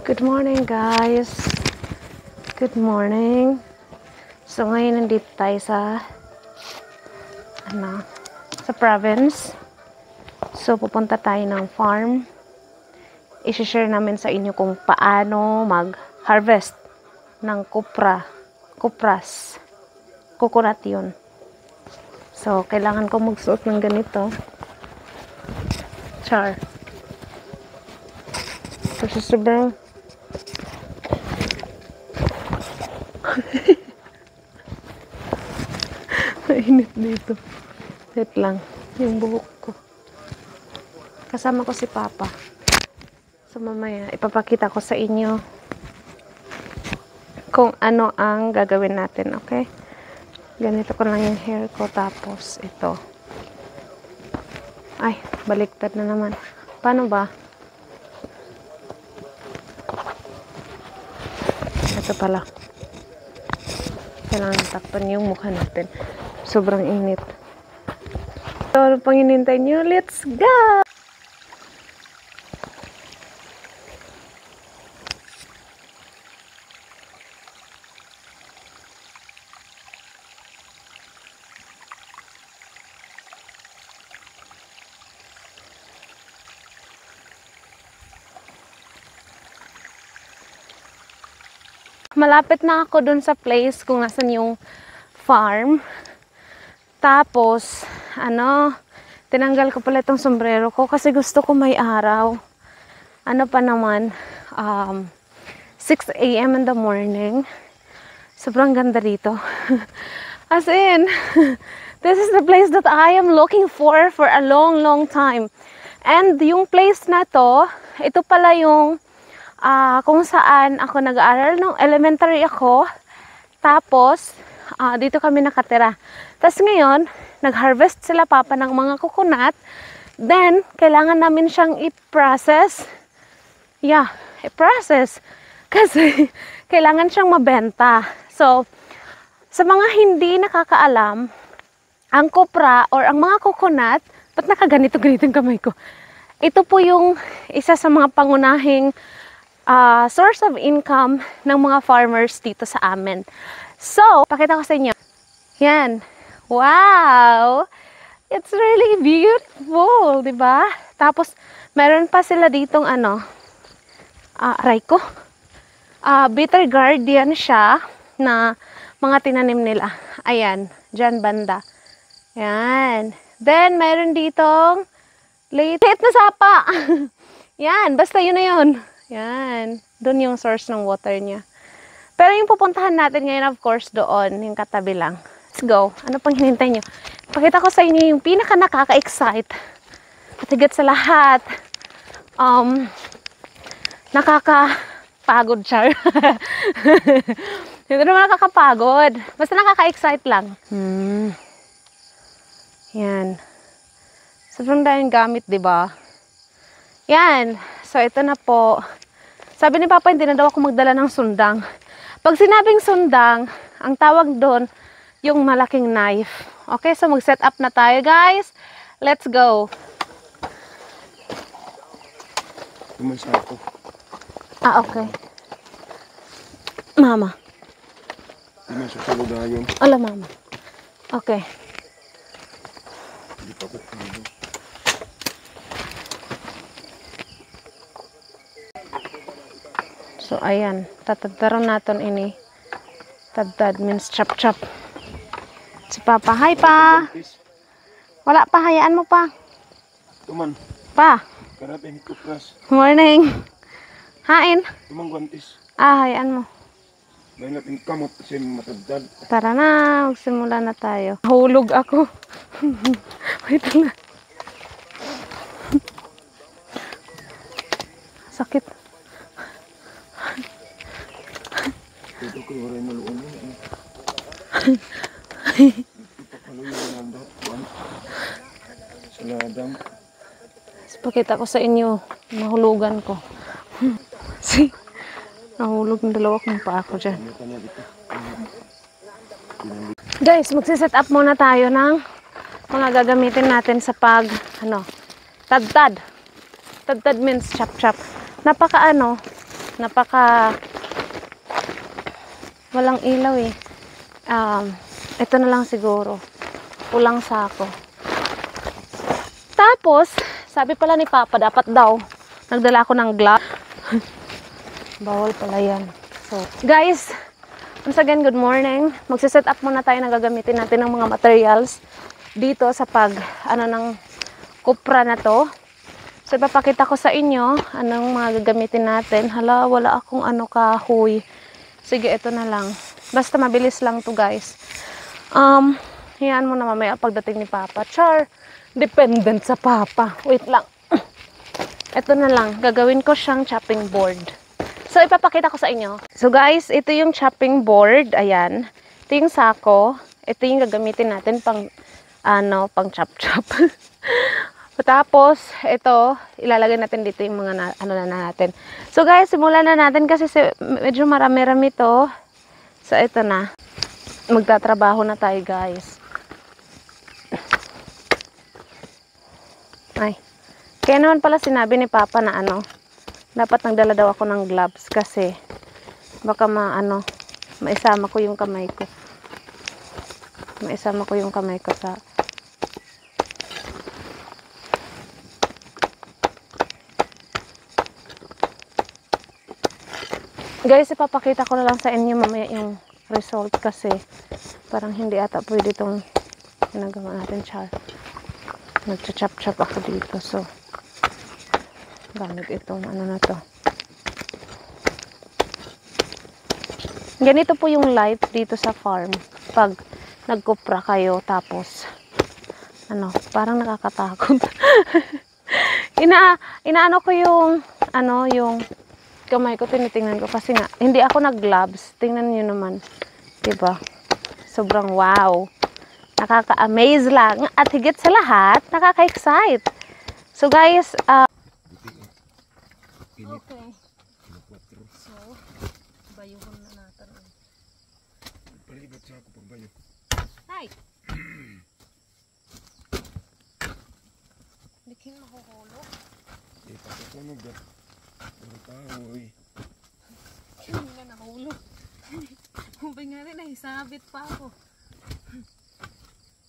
Good morning guys. Good morning. So ngayon nandito tayo sa sa province. So pupunta tayo ng farm. I-share namin sa inyo kung paano mag-harvest ng kupras. Coconut yun. So kailangan ko magsuot ng ganito. Char. Kasi sobrang mainit dito. Wait lang. Yung buhok ko. Kasama ko si Papa. So mamaya, ipapakita ko sa inyo kung ano ang gagawin natin. Okay? Ganito ko lang yung hair ko. Tapos ito. Ay, baliktad na naman. Paano ba? Ito pala. Kailangan takpan yung mukha natin. Sobrang init. So, ano pang hinintay nyo? Let's go! Malapit na ako dun sa place kung nasan yung farm. Tapos, tinanggal ko pala itong sombrero ko kasi gusto ko may araw. Ano pa naman, 6 a.m. in the morning. Sobrang ganda dito. As in, this is the place that I am looking for a long, long time. And yung place na to, ito pala yung kung saan ako nag-aaral nung elementary ako. Tapos, dito kami nakatira. Tapos ngayon, nag-harvest sila Papa ng mga coconut. Then, kailangan namin siyang i-process. Yeah, i-process. Kasi, kailangan siyang mabenta. So, sa mga hindi nakakaalam, ang kopra or ang mga coconut, ba't nakaganito-ganito yung kamay ko? Ito po yung isa sa mga pangunahing source of income ng mga farmers dito sa amin. So, pakita ko sa inyo. Yan. Wow! It's really beautiful, di ba? Tapos, meron pa sila ditong aray ko. Bitter gourd yan siya na mga tinanim nila. Ayan, dyan banda. Yan. Then, meron ditong late na sapa. Yan, basta yun na yun. Yan. Doon yung source ng water niya. Pero yung pupuntahan natin ngayon, of course, doon. Yung katabi lang. Let's go. Ano pang hinintay nyo? Pakita ko sa inyo yung pinaka nakaka-excite. At higit sa lahat, nakakapagod siya. Hindi naman nakakapagod. Basta nakaka-excite lang. Yan. Sobrang daming gamit, diba? Yan. So, ito na po. Sabi ni Papa, hindi na daw ako magdala ng sundang. Pag sinabing sundang, ang tawag doon, yung malaking knife. Okay, so mag-set up na tayo, guys. Let's go. Tumansa ako. Okay. Mama. Tumansa sa lugayon. Ala, Mama. Okay. Hindi pa ko pwede. So, ayan. Tatadtaron natin ini. Tadtad means chop-chop. Si Papa. Hi, Pa. Wala pa. Hayaan mo pa. Tuman. Pa. Karapin kupras. Morning. Hain. Tumang guantis. Hayaan mo. May natin kamot kasi matagdad. Tara na. Magsimula na tayo. Hulog ako. Wait lang. Sakit. Ito ko waray maluon mo. Ipapaloy yung nandot. Saladang. Pakita ko sa inyo. Nahulugan ko. See? Nahulog ng dalawa kong paa ko dyan. Guys, magsiset up muna tayo ng mga gagamitin natin sa pag, tadtad. Tad-tad means chop-chop. Napaka ano, napaka walang ilaw eh. Ito na lang siguro. Pulang sako. Tapos, sabi pala ni Papa, dapat daw, nagdala ako ng glove. Bawal pala yan. So, guys, once again, good morning. Magsiset up muna tayo ng gagamitin natin ng mga materials dito sa ng kupra na to. So, ipapakita ko sa inyo anong mga gagamitin natin. Hala, wala akong kahoy. Sige, ito na lang. Basta mabilis lang to, guys. Hiyaan mo na mamaya pagdating ni Papa. Char, dependent sa Papa. Wait lang. Ito na lang. Gagawin ko siyang chopping board. So, ipapakita ko sa inyo. So, guys, ito yung chopping board. Ayan. Ito yung sako. Ito yung gagamitin natin pang chop-chop. Tapos, ito, ilalagay natin dito yung mga na natin. So, guys, simulan na natin kasi medyo marami-rami to. So, ito na. Magtatrabaho na tayo, guys. Ay. Kaya naman pala sinabi ni Papa na dapat nagdala daw ako ng gloves kasi baka maisama ko yung kamay ko. Maisama ko yung kamay ko sa Guys, ipapakita ko na lang sa inyo mamaya yung result kasi parang hindi ata pwede itong ginagawa natin, char. Nagcha-chop-chop ako dito. So, gamit itong na to. Ganito po yung life dito sa farm. Pag nagkupra kayo, tapos, parang nakakatakot. Inaano ko yung kamay ko, tinitingnan ko kasi nga hindi ako nag-gloves. Tingnan niyo naman, 'di ba? Sobrang wow. Nakaka-amaze lang at higit sa lahat, nakaka-excite. So guys, okay. So, bayuhon na natin. Palibot sa ako pagbayo. Hi. Dikin mahuhulog. Ipapatunog ba? Puro kahoy. Hindi na nahulog. Hubay nga rin, nahisabit pa ako.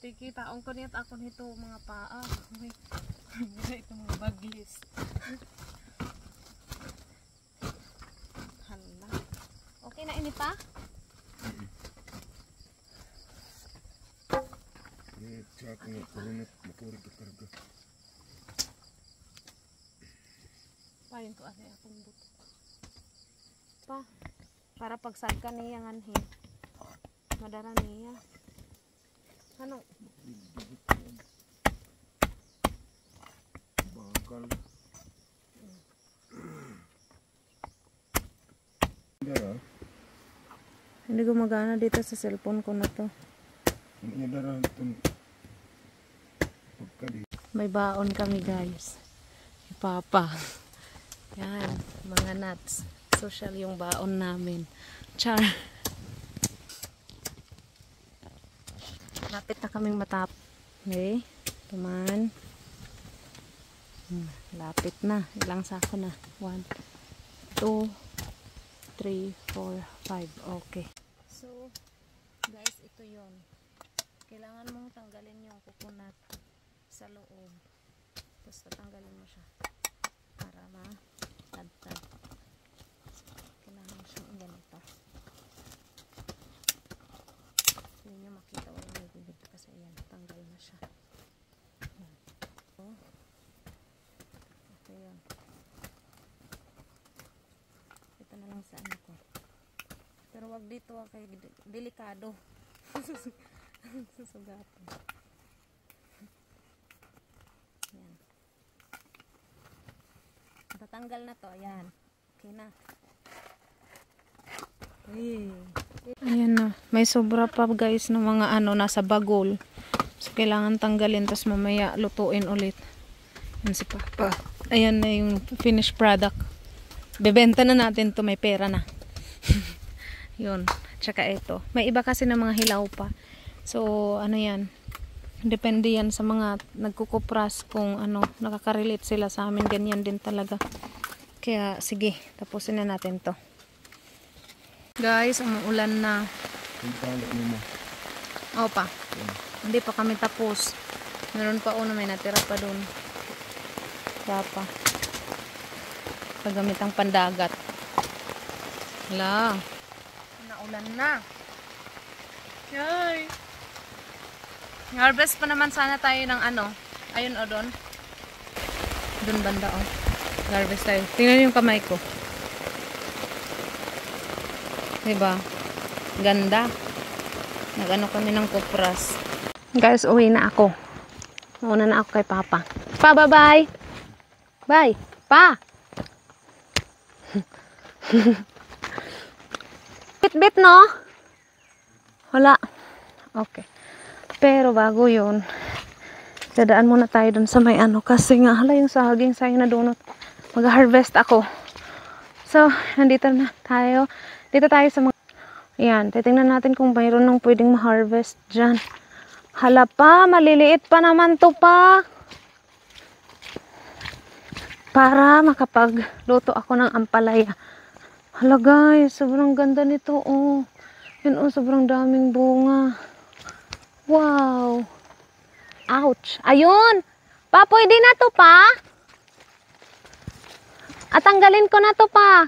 Tikitaon ko niya at ako nito mga paa. Wala ito mga baglis. Hala. Okay na ini pa? Sa ako nga kulunot, mapurig ka karga. Parin ko ate akong buto. Pa, para pagsagka niya nganhi. Madara niya. Ano? Bakal. Hindi gumagana dito sa cellphone ko na to. Hindi darah itong pagkali. May baon kami, guys. Papa. Yan, mga nuts. Social yung baon namin. Char. Lapit na kaming matap. Okay. Tuman. Lapit na. Ilang sako na. 1, 2, 3, 4, 5. Okay. So, guys, ito yon. Kailangan mong tanggalin yung coconut sa loob. Tapos tatanggalin mo siya. Para ma-tad-tad. Kailangan mo siyang ganito. Hindi nyo makita wala may bibig kasi yan, tanggal na siya. Yan. So, ito yun. Ito na lang sa ko. Pero wag dito kay delikado. Susugatan. Yan. Tatanggal na to. Ayan. Okay na. Ayan na. May sobra pa, guys, ng mga nasa bagol. So, kailangan tanggalin. Tapos mamaya lutuin ulit. Yan si Papa. Ayan na yung finished product. Bebenta na natin to. May pera na. Yun. Tsaka ito. May iba kasi ng mga hilaw pa. So, ano yan. Depende yan sa mga nagkukupras kung ano, nakaka-relate sila sa amin. Ganyan din talaga. Kaya, sige, tapusin na natin to. Guys, umuulan na. Yung pala mo. Opa. Hindi pa kami tapos. Meron pa may natira pa doon. Pa. Pagamitang pandagat. Hala. Naulan na. Yay! Harvest pa naman sana tayo ng ano. Ayun o doon. Doon banda o. Harvest tayo. Tingnan yung kamay ko. Diba? Ganda. Nag-ano kami ng kupras. Guys, uwi na ako. Mauna na ako kay Papa. Pa, bye-bye! Bye! Pa! Bit-bit, no? Wala. Okay. Pero bago yun, dadaan muna tayo dun sa may ano. Kasi nga, hala yung saging sayang na donut. Mag-harvest ako. So, nandito na tayo. Dito tayo sa mga... Ayan, titingnan natin kung mayroon nang pwedeng ma-harvest dyan. Hala pa, maliliit pa naman to pa. Para makapagluto ako ng ampalaya. Hala guys, sobrang ganda nito oh. Yan oh, sobrang daming bunga. Wow. Ouch. Ayun. Pa, pwede na to pa. At tanggalin ko na to pa.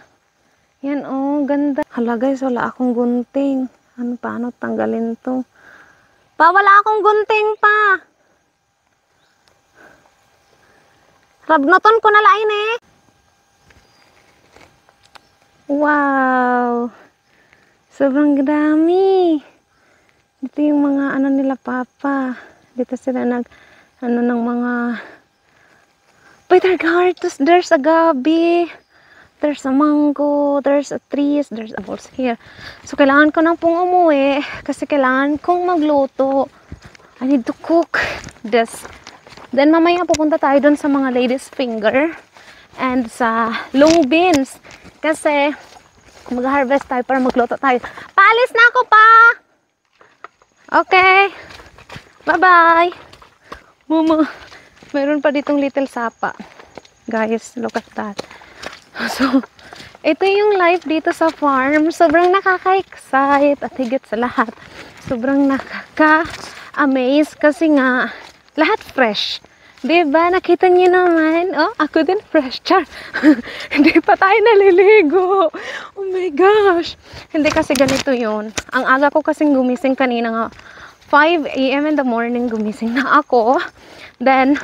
Yan oh, ganda. Hala guys, wala akong gunting. Paano tanggalin to? Pa, wala akong gunting pa. Rabnoton ko na lain eh. Wow. Sobrang dami. Dito yung mga ano nila Papa. Dito sila ng mga bitter gourd. There's a gabi. There's a mango. There's a trees. There's apples here. So, kailangan ko nang pong umuwi. Kasi kailangan kong magluto. I need to cook this. Then, mamaya pupunta tayo dun sa mga ladies finger. And sa long beans. Kasi, mag-harvest tayo para magluto tayo. Paalis na ako pa! Okay. Bye-bye. Mama, mayroon pa ditong little sapa. Guys, look at that. So, ito yung life dito sa farm. Sobrang nakaka-excite at higit sa lahat. Sobrang nakaka-amaze kasi nga, lahat fresh. Diba? Nakita niyo naman? Oh, ako din fresh. Char. Hindi pa tayo naliligo. Oh my gosh. Hindi kasi ganito yun. Ang aga ko kasing gumising kanina nga. 5 AM in the morning gumising na ako. Then,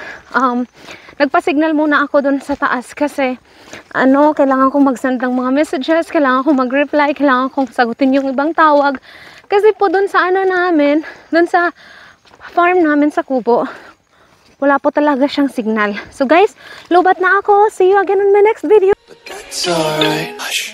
nagpa-signal muna ako dun sa taas kasi kailangan kong mag-send ng mga messages, kailangan kong mag-reply, kailangan kong sagutin yung ibang tawag. Kasi po dun sa namin, dun sa farm namin sa Kubo, wala po talaga siyang signal. So guys, lobat na ako. See you again in my next video. But that's alright. Hush.